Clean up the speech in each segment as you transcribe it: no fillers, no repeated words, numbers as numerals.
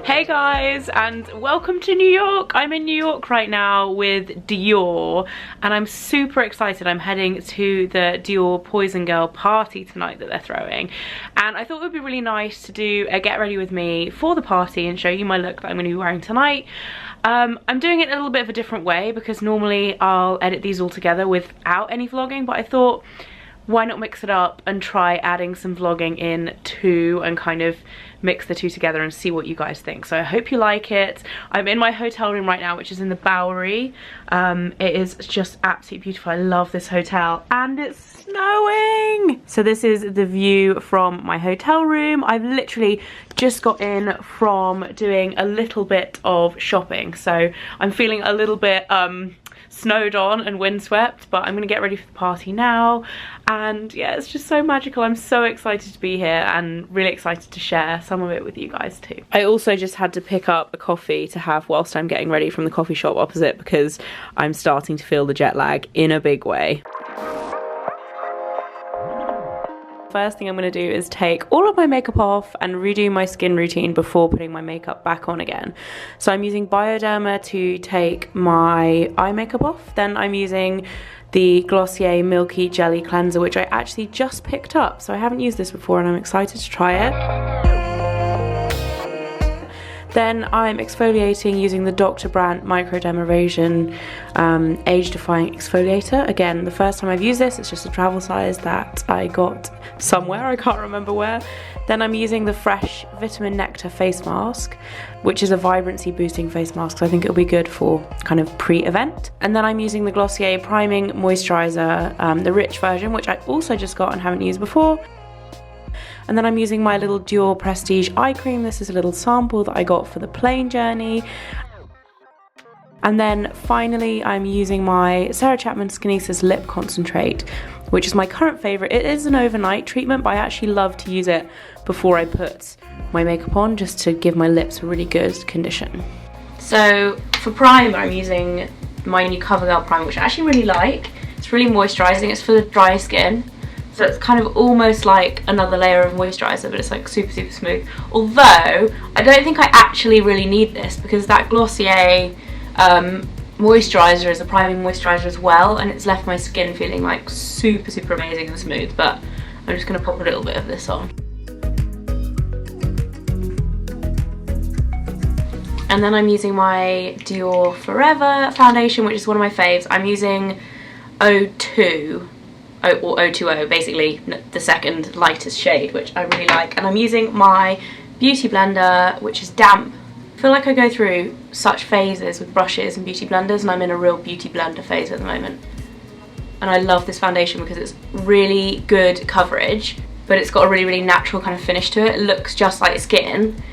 Hey guys, and welcome to New York. I'm in New York right now with Dior and I'm super excited. I'm heading to the Dior Poison Girl Party tonight that they're throwing, and I thought it would be really nice to do a get ready with me for the party and show you my look that I'm going to be wearing tonight. I'm doing it a little bit of a different way because normally I'll edit these all together without any vlogging, but I thought why not mix it up and try adding some vlogging in too and kind of mix the two together and see what you guys think. So I hope you like it. I'm in my hotel room right now, which is in the Bowery. It is just absolutely beautiful. I love this hotel and it's snowing. So this is the view from my hotel room. I've literally just got in from doing a little bit of shopping, so I'm feeling a little bit snowed on and windswept, but I'm gonna get ready for the party now. And yeah, it's just so magical. I'm so excited to be here and really excited to share some of it with you guys too. I also just had to pick up a coffee to have whilst I'm getting ready from the coffee shop opposite because I'm starting to feel the jet lag in a big way. First thing I'm going to do is take all of my makeup off and redo my skin routine before putting my makeup back on again. So I'm using Bioderma to take my eye makeup off. Then I'm using the Glossier Milky Jelly Cleanser, which I actually just picked up. So I haven't used this before and I'm excited to try it. Then I'm exfoliating using the Dr. Brandt Microdermabrasion Age Defying Exfoliator. Again, the first time I've used this, it's just a travel size that I got somewhere, I can't remember where. Then I'm using the Fresh Vitamin Nectar Face Mask, which is a vibrancy boosting face mask, so I think it'll be good for kind of pre-event. And then I'm using the Glossier Priming Moisturizer, the rich version, which I also just got and haven't used before. And then I'm using my little Dior Prestige eye cream. This is a little sample that I got for the plane journey. And then finally I'm using my Sarah Chapman Skinesis Lip Concentrate, which is my current favourite. It is an overnight treatment, but I actually love to use it before I put my makeup on, just to give my lips a really good condition. So for primer, I'm using my new CoverGirl primer, which I actually really like. It's really moisturising, it's for the dry skin. So it's kind of almost like another layer of moisturiser, but it's like super smooth. Although, I don't think I actually really need this because that Glossier moisturiser is a priming moisturiser as well, and it's left my skin feeling like super amazing and smooth. But I'm just going to pop a little bit of this on. And then I'm using my Dior Forever foundation, which is one of my faves. I'm using 02. Or 020, basically the second lightest shade, which I really like. And I'm using my beauty blender, which is damp. I feel like I go through such phases with brushes and beauty blenders, and I'm in a real beauty blender phase at the moment. And I love this foundation because it's really good coverage, but it's got a really natural kind of finish to it. It looks just like skin,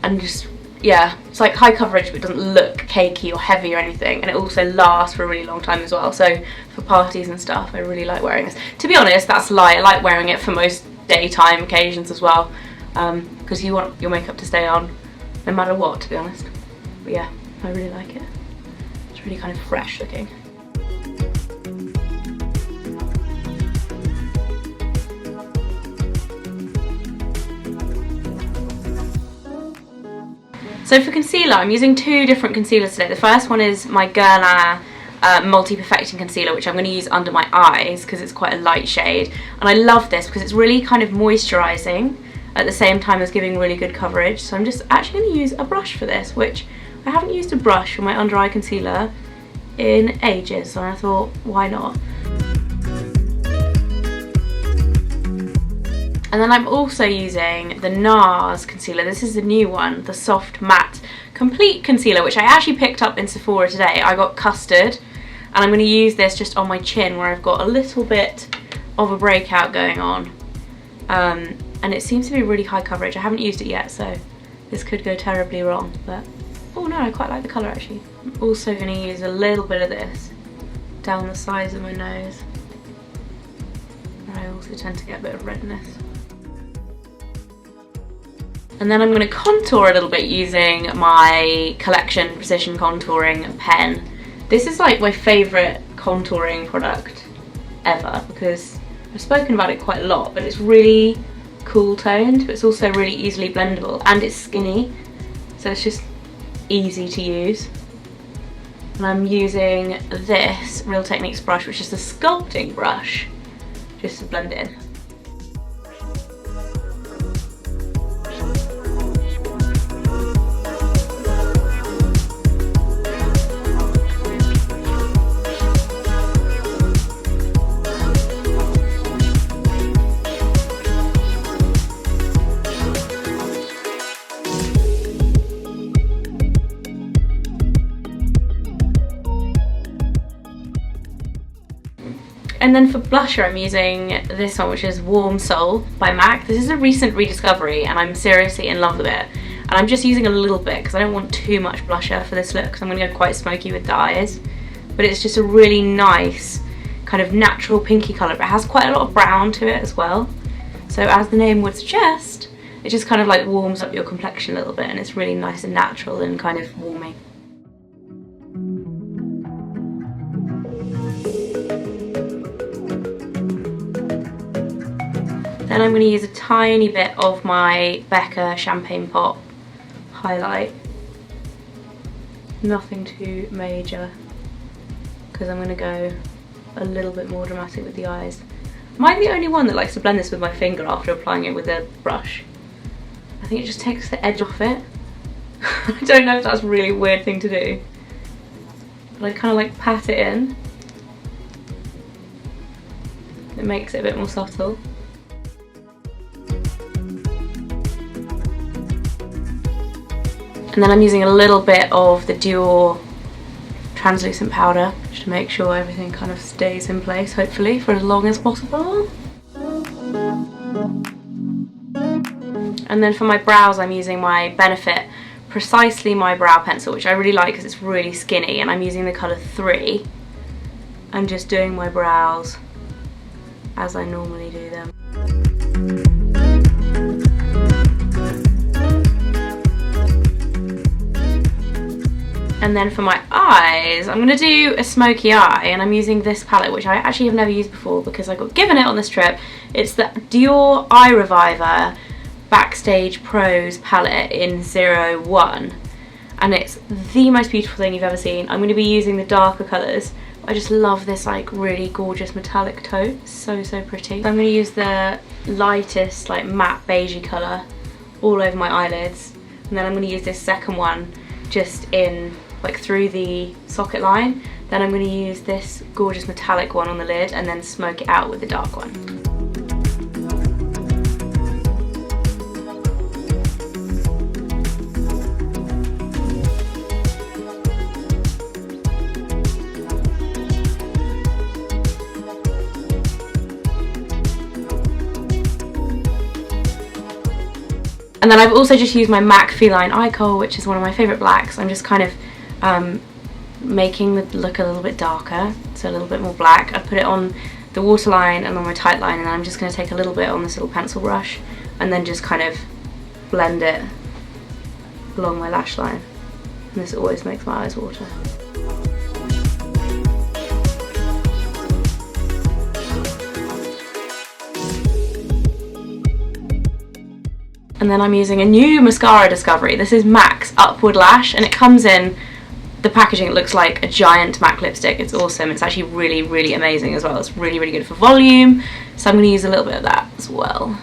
and just, yeah, it's like high coverage, but it doesn't look cakey or heavy or anything, and it also lasts for a really long time as well. So for parties and stuff, I really like wearing this. To be honest, that's a lie. I like wearing it for most daytime occasions as well, because you want your makeup to stay on no matter what, to be honest. But yeah, I really like it. It's really kind of fresh looking. So for concealer, I'm using two different concealers today. The first one is my Guerlain Multi-Perfecting Concealer, which I'm going to use under my eyes because it's quite a light shade. And I love this because it's really kind of moisturising at the same time as giving really good coverage. So I'm just actually going to use a brush for this, which I haven't used a brush for my under eye concealer in ages. So I thought, why not? And then I'm also using the NARS concealer. This is the new one, the Soft Matte Complete Concealer, which I actually picked up in Sephora today. I got Custard, and I'm going to use this just on my chin where I've got a little bit of a breakout going on. And it seems to be really high coverage. I haven't used it yet, so this could go terribly wrong. But, oh no, I quite like the colour actually. I'm also going to use a little bit of this down the sides of my nose. I also tend to get a bit of redness. And then I'm going to contour a little bit using my Collection Precision Contouring pen. This is like my favourite contouring product ever because I've spoken about it quite a lot, but it's really cool toned, but it's also really easily blendable, and it's skinny, so it's just easy to use. And I'm using this Real Techniques brush, which is the sculpting brush, just to blend it in. And then for blusher, I'm using this one, which is Warm Soul by MAC. This is a recent rediscovery and I'm seriously in love with it. And I'm just using a little bit because I don't want too much blusher for this look, because I'm going to go quite smoky with the eyes. But it's just a really nice kind of natural pinky colour, but it has quite a lot of brown to it as well. So as the name would suggest, it just kind of like warms up your complexion a little bit, and it's really nice and natural and kind of warming. Then I'm going to use a tiny bit of my Becca Champagne Pop highlight. Nothing too major, because I'm going to go a little bit more dramatic with the eyes. Am I the only one that likes to blend this with my finger after applying it with a brush? I think it just takes the edge off it. I don't know if that's a really weird thing to do, but I kind of like pat it in. It makes it a bit more subtle. And then I'm using a little bit of the Dior translucent powder just to make sure everything kind of stays in place, hopefully, for as long as possible. And then for my brows, I'm using my Benefit Precisely My Brow Pencil, which I really like because it's really skinny, and I'm using the colour 3. I'm just doing my brows as I normally do them. And then for my eyes, I'm going to do a smoky eye, and I'm using this palette, which I actually have never used before because I got given it on this trip. It's the Dior Eye Reviver Backstage Pros palette in 01, and it's the most beautiful thing you've ever seen. I'm going to be using the darker colours. I just love this like really gorgeous metallic taupe. So pretty. So I'm going to use the lightest like matte beigey colour all over my eyelids, and then I'm going to use this second one just in like through the socket line. Then I'm going to use this gorgeous metallic one on the lid and then smoke it out with the dark one. And then I've also just used my MAC Feline Eye Kohl, which is one of my favourite blacks. I'm just kind of making the look a little bit darker, so a little bit more black. I put it on the waterline and on my tight line, and then I'm just going to take a little bit on this little pencil brush and then just kind of blend it along my lash line. And this always makes my eyes water. And then I'm using a new mascara discovery. This is MAC's Upward Lash, and it comes in the packaging. It looks like a giant MAC lipstick. It's awesome. It's actually really amazing as well. It's really good for volume, so I'm going to use a little bit of that as well.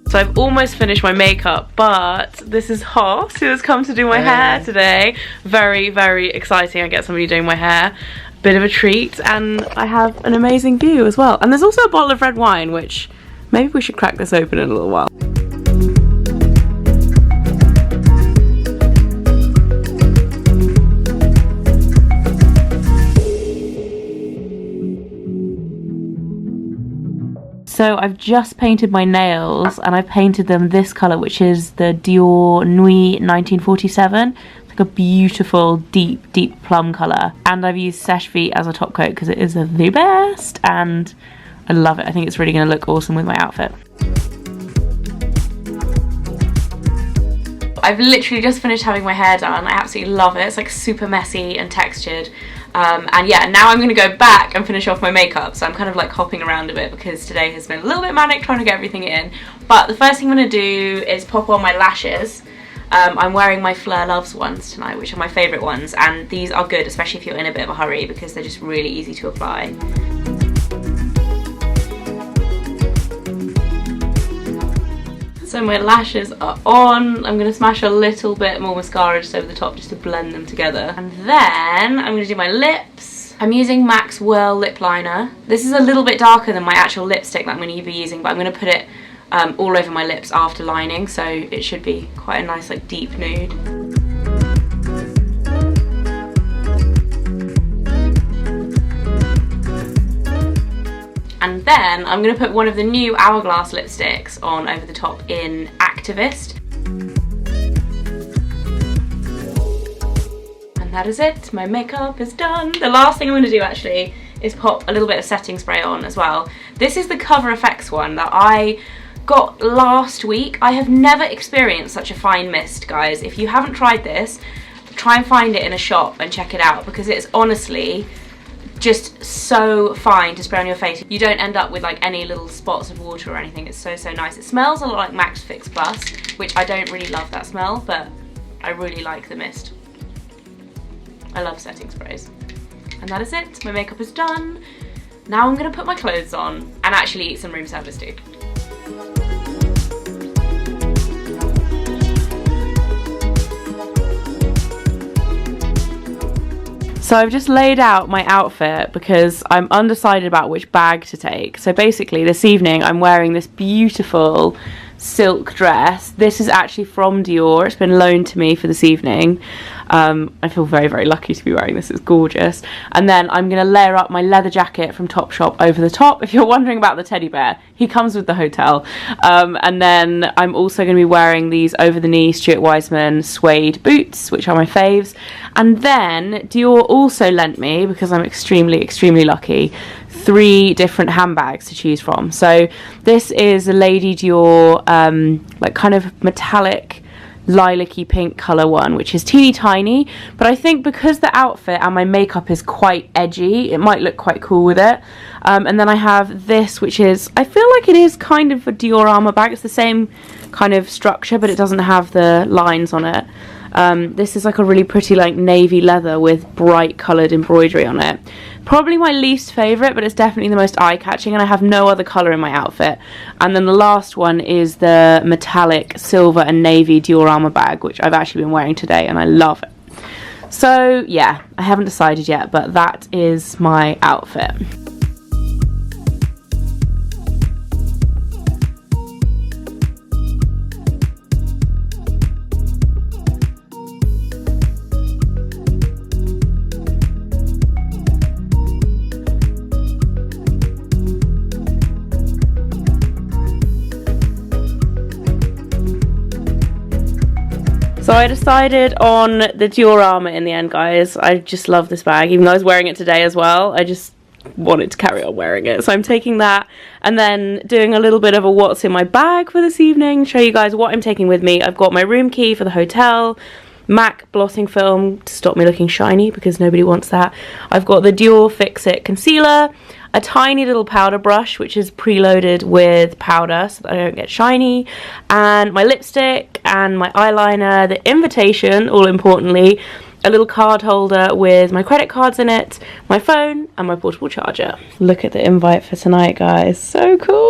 So I've almost finished my makeup, but this is Hoss, who has come to do my hair today. Very exciting. I get somebody doing my hair. Bit of a treat, and I have an amazing view as well. And there's also a bottle of red wine, which maybe we should crack this open in a little while. So I've just painted my nails, and I've painted them this colour, which is the Dior Nuit 1947. A beautiful deep plum colour, and I've used Seche Vite as a top coat because it is the best and I love it. I think it's really going to look awesome with my outfit. I've literally just finished having my hair done. I absolutely love it. It's like super messy and textured. And yeah, now I'm going to go back and finish off my makeup. So I'm kind of like hopping around a bit because today has been a little bit manic trying to get everything in. But the first thing I'm going to do is pop on my lashes. I'm wearing my Fleur Loves ones tonight, which are my favourite ones. And these are good, especially if you're in a bit of a hurry, because they're just really easy to apply. So my lashes are on. I'm going to smash a little bit more mascara just over the top just to blend them together. And then I'm going to do my lips. I'm using MAC's Whirl lip liner. This is a little bit darker than my actual lipstick that I'm going to be using, but I'm going to put it all over my lips after lining, so it should be quite a nice like deep nude. And then I'm going to put one of the new Hourglass lipsticks on over the top in Activist. And that is it. My makeup is done. The last thing I'm going to do actually is pop a little bit of setting spray on as well. This is the Cover FX one that I got last week. I have never experienced such a fine mist, guys. If you haven't tried this, try and find it in a shop and check it out, because it's honestly just so fine to spray on your face. You don't end up with like any little spots of water or anything. It's so nice. It smells a lot like Max Fix Plus, which I don't really love that smell, but I really like the mist. I love setting sprays. And that is it. My makeup is done. Now I'm gonna put my clothes on and actually eat some room service too. So I've just laid out my outfit because I'm undecided about which bag to take. So basically this evening I'm wearing this beautiful silk dress. This is actually from Dior. It's been loaned to me for this evening. I feel very lucky to be wearing this. It's gorgeous. And then I'm going to layer up my leather jacket from Topshop over the top. If you're wondering about the teddy bear, he comes with the hotel. And then I'm also going to be wearing these over-the-knee Stuart Weitzman suede boots, which are my faves. And then Dior also lent me, because I'm extremely lucky, 3 different handbags to choose from. So this is a Lady Dior like kind of metallic lilac-y pink colour one, which is teeny tiny, but I think because the outfit and my makeup is quite edgy, it might look quite cool with it. And then I have this, which is, I feel like it is kind of a Diorama bag. It's the same kind of structure, but it doesn't have the lines on it. This is like a really pretty like navy leather with bright coloured embroidery on it. Probably my least favourite, but it's definitely the most eye-catching, and I have no other colour in my outfit. And then the last one is the metallic silver and navy Diorama bag, which I've actually been wearing today and I love it. So yeah, I haven't decided yet, but that is my outfit. So I decided on the Diorama in the end, guys. I just love this bag, even though I was wearing it today as well. I just wanted to carry on wearing it. So I'm taking that and then doing a little bit of a what's in my bag for this evening, show you guys what I'm taking with me. I've got my room key for the hotel, MAC blotting film to stop me looking shiny because nobody wants that. I've got the Dior Fix It concealer, a tiny little powder brush which is preloaded with powder so that I don't get shiny, and my lipstick and my eyeliner, the invitation, all importantly, a little card holder with my credit cards in it, my phone and my portable charger. Look at the invite for tonight, guys, so cool.